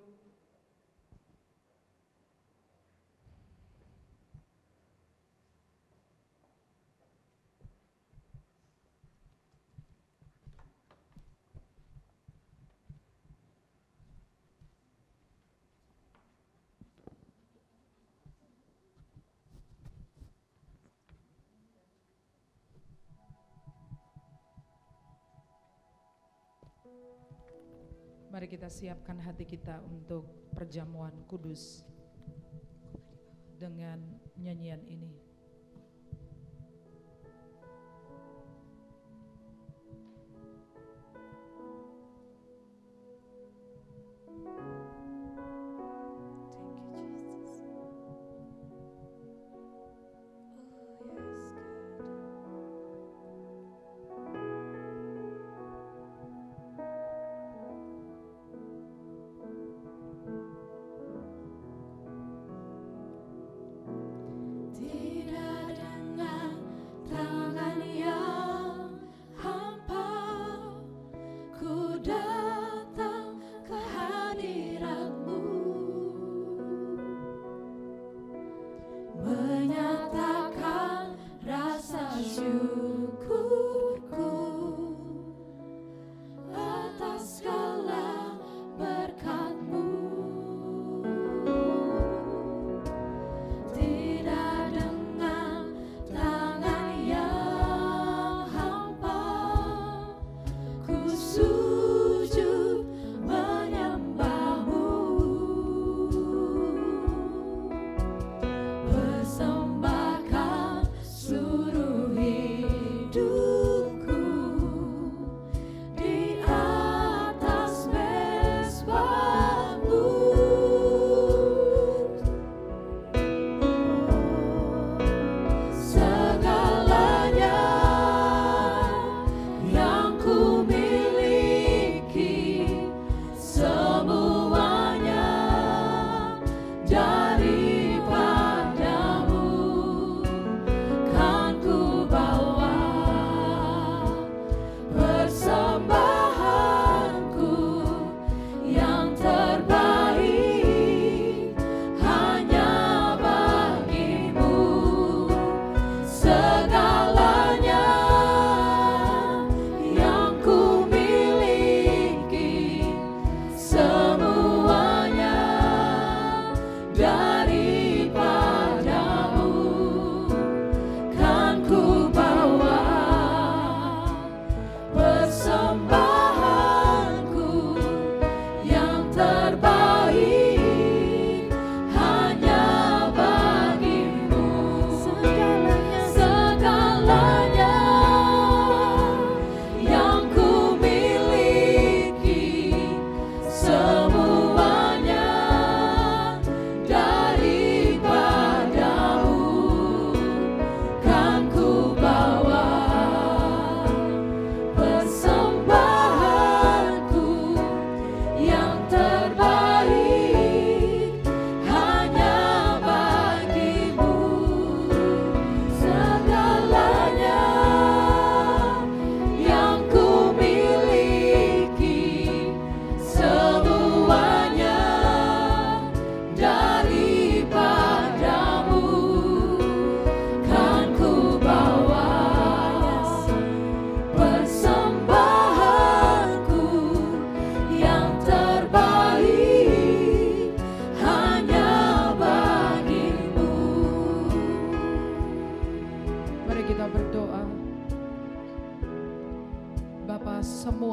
Mari kita siapkan hati kita untuk perjamuan kudus dengan nyanyian ini.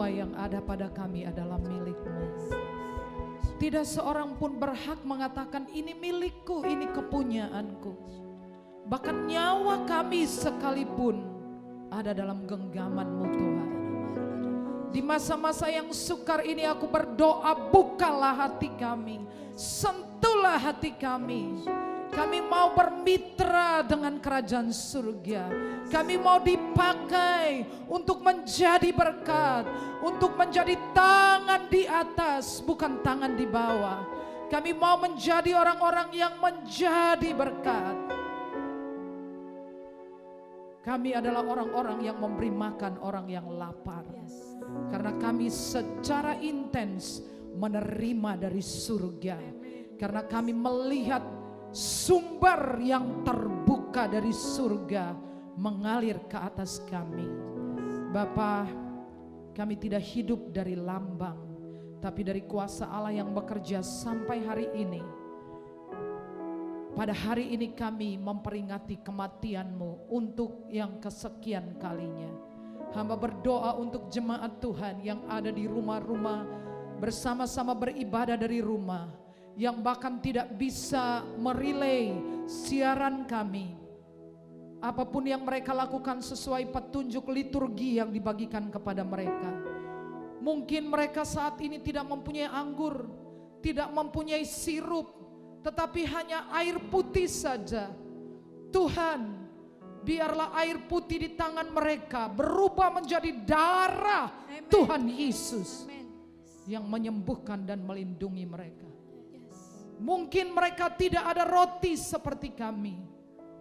semua yang ada pada kami adalah milik-Mu. Tidak seorang pun berhak mengatakan ini milikku, ini kepunyaanku. Bahkan nyawa kami sekalipun ada dalam genggaman-Mu Tuhan. Di masa-masa yang sukar ini aku berdoa, bukalah hati kami, sentuhlah hati kami. Kami mau bermitra dengan kerajaan surga. Kami mau dipakai untuk menjadi berkat, untuk menjadi tangan di atas, bukan tangan di bawah. Kami mau menjadi orang-orang yang menjadi berkat. Kami adalah orang-orang yang memberi makan orang yang lapar. Karena kami secara intens menerima dari surga. Karena kami melihat sumber yang terbuka dari surga mengalir ke atas kami. Bapa, kami tidak hidup dari lambang, tapi dari kuasa Allah yang bekerja sampai hari ini. Pada hari ini kami memperingati kematian-Mu untuk yang kesekian kalinya. Hamba berdoa untuk jemaat Tuhan yang ada di rumah-rumah, bersama-sama beribadah dari rumah, yang bahkan tidak bisa merelay siaran kami. Apapun yang mereka lakukan sesuai petunjuk liturgi yang dibagikan kepada mereka. Mungkin mereka saat ini tidak mempunyai anggur, tidak mempunyai sirup, tetapi hanya air putih saja. Tuhan, biarlah air putih di tangan mereka berubah menjadi darah Tuhan Yesus yang menyembuhkan dan melindungi mereka. Mungkin mereka tidak ada roti seperti kami,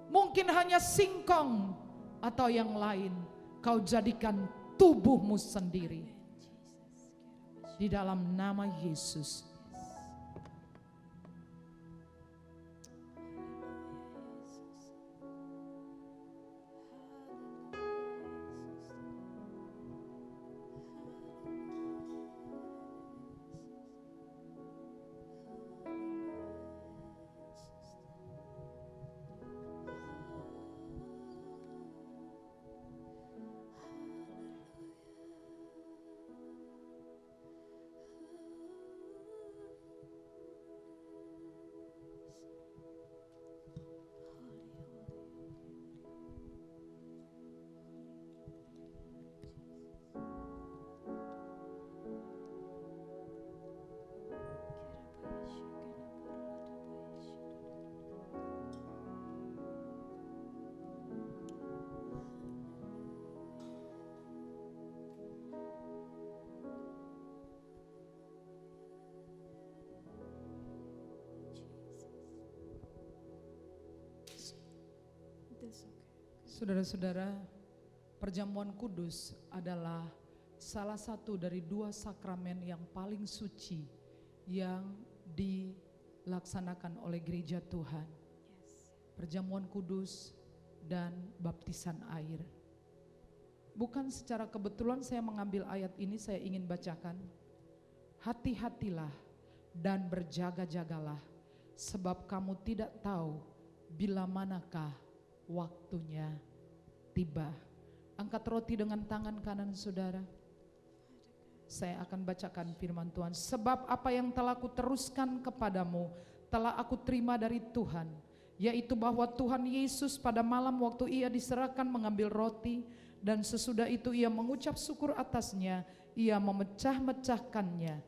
mungkin hanya singkong atau yang lain. Kau jadikan tubuh-Mu sendiri. Di dalam nama Yesus. Saudara-saudara, perjamuan kudus adalah salah satu dari 2 sakramen yang paling suci yang dilaksanakan oleh gereja Tuhan. Perjamuan kudus dan baptisan air. Bukan secara kebetulan saya mengambil ayat ini, saya ingin bacakan. Hati-hatilah dan berjaga-jagalah, sebab kamu tidak tahu bila manakah waktunya tiba. Angkat roti dengan tangan kanan saudara. Saya akan bacakan firman Tuhan. Sebab apa yang telah aku teruskan kepadamu telah aku terima dari Tuhan, yaitu bahwa Tuhan Yesus pada malam waktu ia diserahkan mengambil roti, dan sesudah itu ia mengucap syukur atasnya, ia memecah-mecahkannya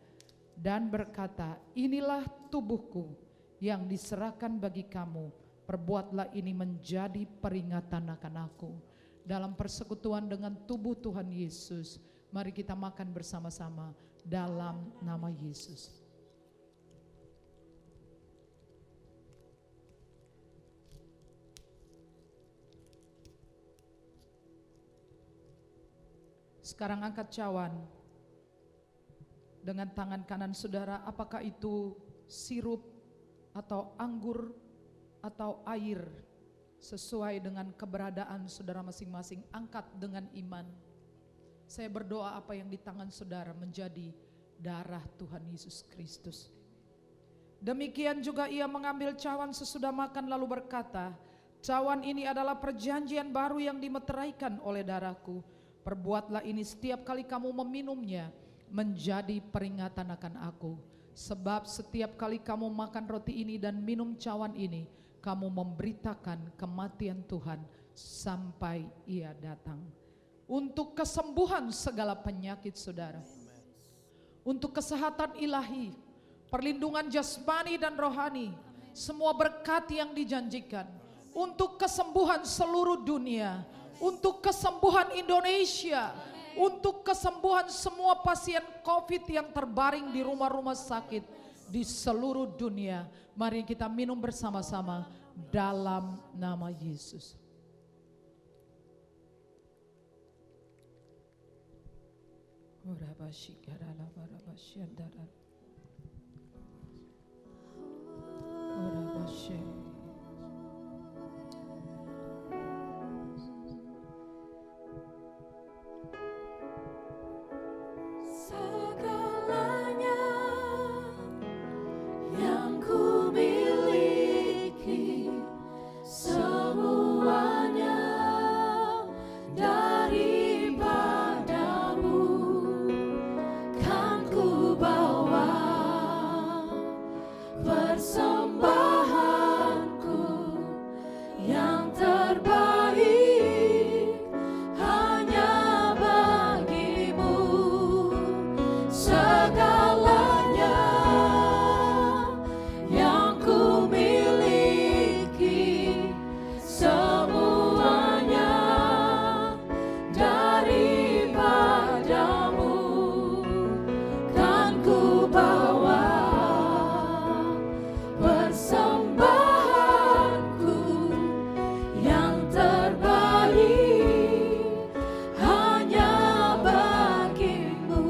dan berkata, inilah tubuhku yang diserahkan bagi kamu, perbuatlah ini menjadi peringatan akan aku. Dalam persekutuan dengan tubuh Tuhan Yesus, mari kita makan bersama-sama dalam nama Yesus. Sekarang angkat cawan dengan tangan kanan saudara, apakah itu sirup atau anggur atau air, sesuai dengan keberadaan saudara masing-masing. Angkat dengan iman. Saya berdoa apa yang di tangan saudara menjadi darah Tuhan Yesus Kristus. Demikian juga ia mengambil cawan sesudah makan lalu berkata, cawan ini adalah perjanjian baru yang dimeteraikan oleh darahku. Perbuatlah ini setiap kali kamu meminumnya menjadi peringatan akan aku. Sebab setiap kali kamu makan roti ini dan minum cawan ini, kamu memberitakan kematian Tuhan sampai ia datang. Untuk kesembuhan segala penyakit saudara, untuk kesehatan ilahi, perlindungan jasmani dan rohani, semua berkat yang dijanjikan, untuk kesembuhan seluruh dunia, untuk kesembuhan Indonesia, untuk kesembuhan semua pasien COVID yang terbaring di rumah-rumah sakit di seluruh dunia. Mari kita minum bersama-sama dalam nama Yesus. Segalanya yang ku miliki, semuanya daripadamu, kan ku bawa persembahanku yang terbaik hanya bagimu. Segalanya yang ku miliki, semuanya daripadamu, kan ku bawa persembahanku yang terbaik hanya bagimu,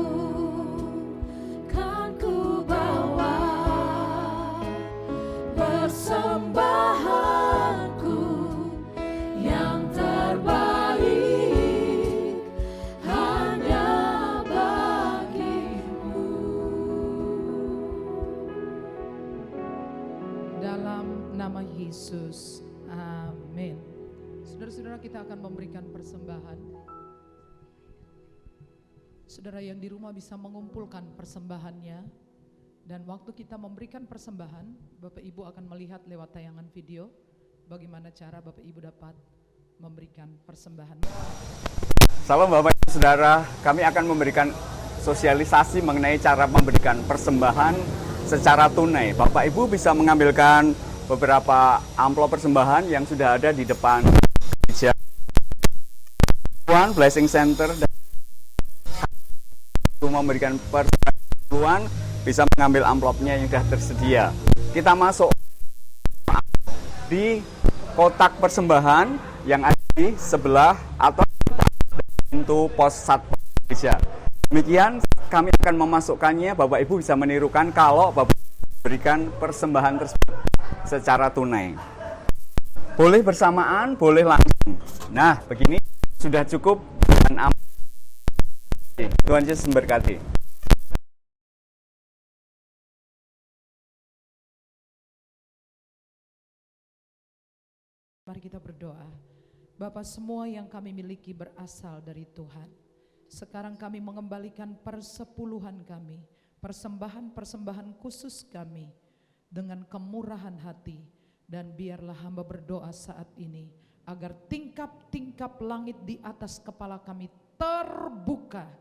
kan ku bawa persembahanku yang terbaik hanya bagimu. Dalam nama Yesus, amin. Saudara-saudara, kita akan memberikan persembahan. Saudara yang di rumah bisa mengumpulkan persembahannya. Dan waktu kita memberikan persembahan, Bapak Ibu akan melihat lewat tayangan video bagaimana cara Bapak Ibu dapat memberikan persembahan. Salam Bapak Ibu Saudara, kami akan memberikan sosialisasi mengenai cara memberikan persembahan secara tunai. Bapak Ibu bisa mengambilkan beberapa amplop persembahan yang sudah ada di depan gereja Blessing Center, dan memberikan persembahan bisa mengambil amplopnya yang sudah tersedia. Kita masuk di kotak persembahan yang ada di sebelah atau pintu pos satpam gereja. Demikian kami akan memasukkannya. Bapak Ibu bisa menirukan kalau Bapak berikan persembahan tersebut secara tunai. Boleh bersamaan, boleh langsung. Nah, begini sudah cukup dan aman. Tuhan Yesus memberkati. Mari kita berdoa. Bapa, semua yang kami miliki berasal dari Tuhan. Sekarang kami mengembalikan persepuluhan kami, persembahan-persembahan khusus kami dengan kemurahan hati. Dan biarlah hamba berdoa saat ini agar tingkap-tingkap langit di atas kepala kami terbuka.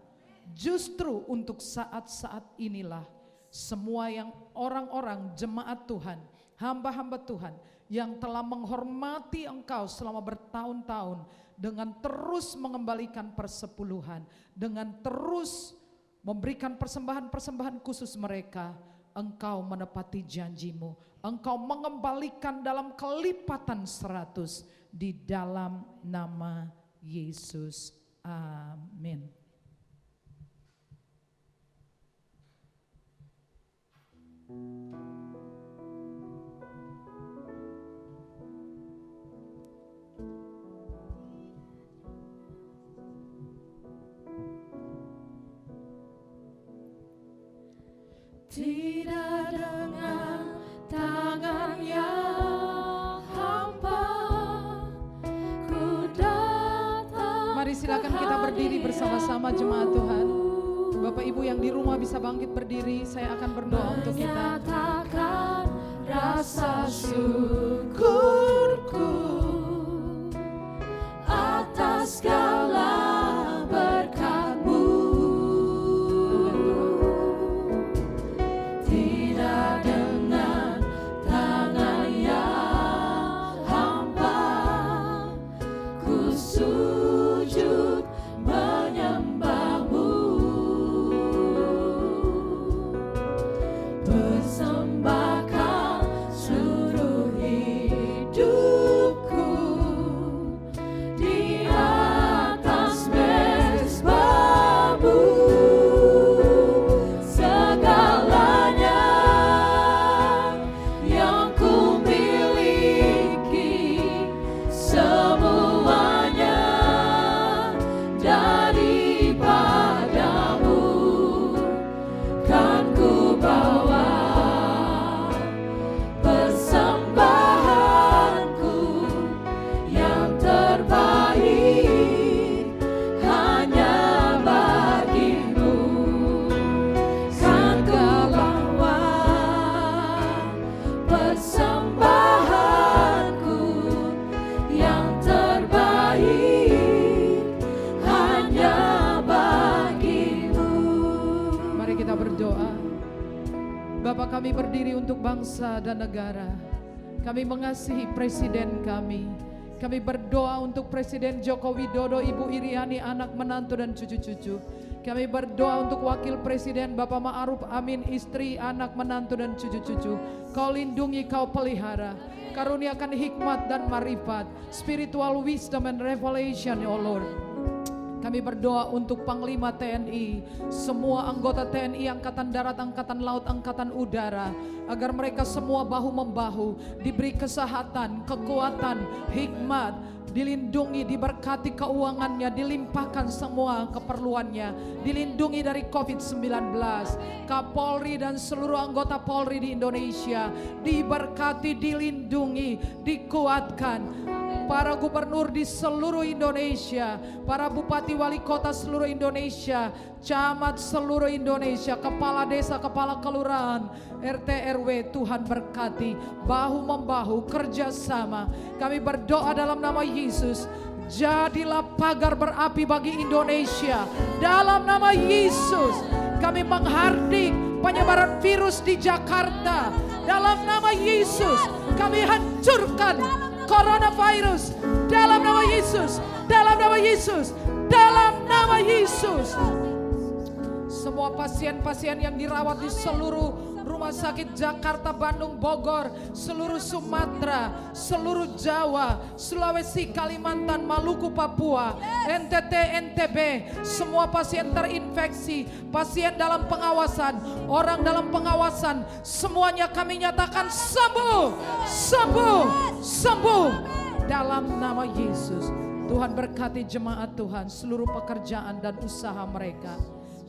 Justru untuk saat-saat inilah semua yang orang-orang jemaat Tuhan, hamba-hamba Tuhan yang telah menghormati Engkau selama bertahun-tahun dengan terus mengembalikan persepuluhan, dengan terus memberikan persembahan-persembahan khusus mereka, Engkau menepati janji-Mu, Engkau mengembalikan dalam kelipatan 100 di dalam nama Yesus. Amin. Tidak dengan tangan yang hampa ku datang. Mari silakan kita berdiri bersama-sama jemaat Tuhan. Bapak Ibu yang di rumah bisa bangkit berdiri. Saya akan berdoa untuk kita. Menyatakan rasa syukurku atas segala berkat-Mu. Tidak dengan tangan yang hampa ku sujud menyembah-Mu. Persembahkan seluruh hidup Kami berdiri untuk bangsa dan negara. Kami mengasihi presiden kami. Kami berdoa untuk Presiden Joko Widodo, Ibu Iriani, anak, menantu, dan cucu-cucu. Kami berdoa untuk Wakil Presiden Bapak Ma'ruf Amin, istri, anak, menantu, dan cucu-cucu. Kau lindungi, Kau pelihara. Karuniakan hikmat dan marifat, spiritual wisdom and revelation, ya Lord. Kami berdoa untuk Panglima TNI, semua anggota TNI, Angkatan Darat, Angkatan Laut, Angkatan Udara, agar mereka semua bahu-membahu, diberi kesehatan, kekuatan, hikmat, dilindungi, diberkati keuangannya, dilimpahkan semua keperluannya, dilindungi dari COVID-19. Kapolri dan seluruh anggota Polri di Indonesia diberkati, dilindungi, dikuatkan. Para gubernur di seluruh Indonesia, para bupati wali kota seluruh Indonesia, camat seluruh Indonesia, kepala desa, kepala kelurahan, RT RW, Tuhan berkati, bahu-membahu, kerjasama. Kami berdoa dalam nama Yesus, jadilah pagar berapi bagi Indonesia. Dalam nama Yesus, kami menghardik penyebaran virus di Jakarta. Dalam nama Yesus, kami hancurkan coronavirus. Dalam nama Yesus, dalam nama Yesus, dalam nama Yesus. Semua pasien-pasien yang dirawat di seluruh rumah sakit Jakarta, Bandung, Bogor, seluruh Sumatera, seluruh Jawa, Sulawesi, Kalimantan, Maluku, Papua, NTT, NTB, semua pasien terinfeksi, pasien dalam pengawasan, orang dalam pengawasan, semuanya kami nyatakan sembuh, sembuh, sembuh dalam nama Yesus. Tuhan berkati jemaat Tuhan, seluruh pekerjaan dan usaha mereka.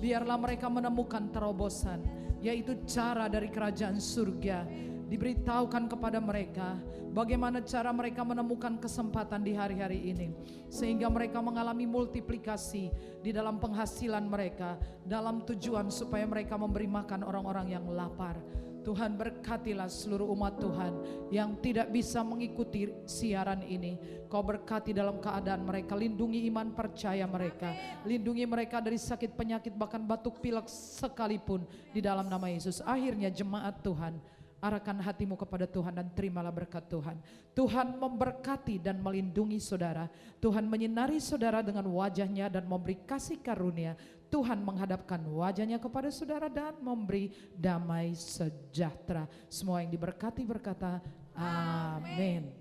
Biarlah mereka menemukan terobosan, yaitu cara dari kerajaan surga. Diberitahukan kepada mereka bagaimana cara mereka menemukan kesempatan di hari-hari ini, sehingga mereka mengalami multiplikasi di dalam penghasilan mereka, dalam tujuan supaya mereka memberi makan orang-orang yang lapar. Tuhan berkatilah seluruh umat Tuhan yang tidak bisa mengikuti siaran ini. Kau berkati dalam keadaan mereka, lindungi iman percaya mereka, lindungi mereka dari sakit penyakit bahkan batuk pilek sekalipun di dalam nama Yesus. Akhirnya jemaat Tuhan, arahkan hatimu kepada Tuhan dan terimalah berkat Tuhan. Tuhan memberkati dan melindungi saudara. Tuhan menyinari saudara dengan wajahnya dan memberi kasih karunia. Tuhan menghadapkan wajahnya kepada saudara dan memberi damai sejahtera. Semua yang diberkati berkata amin.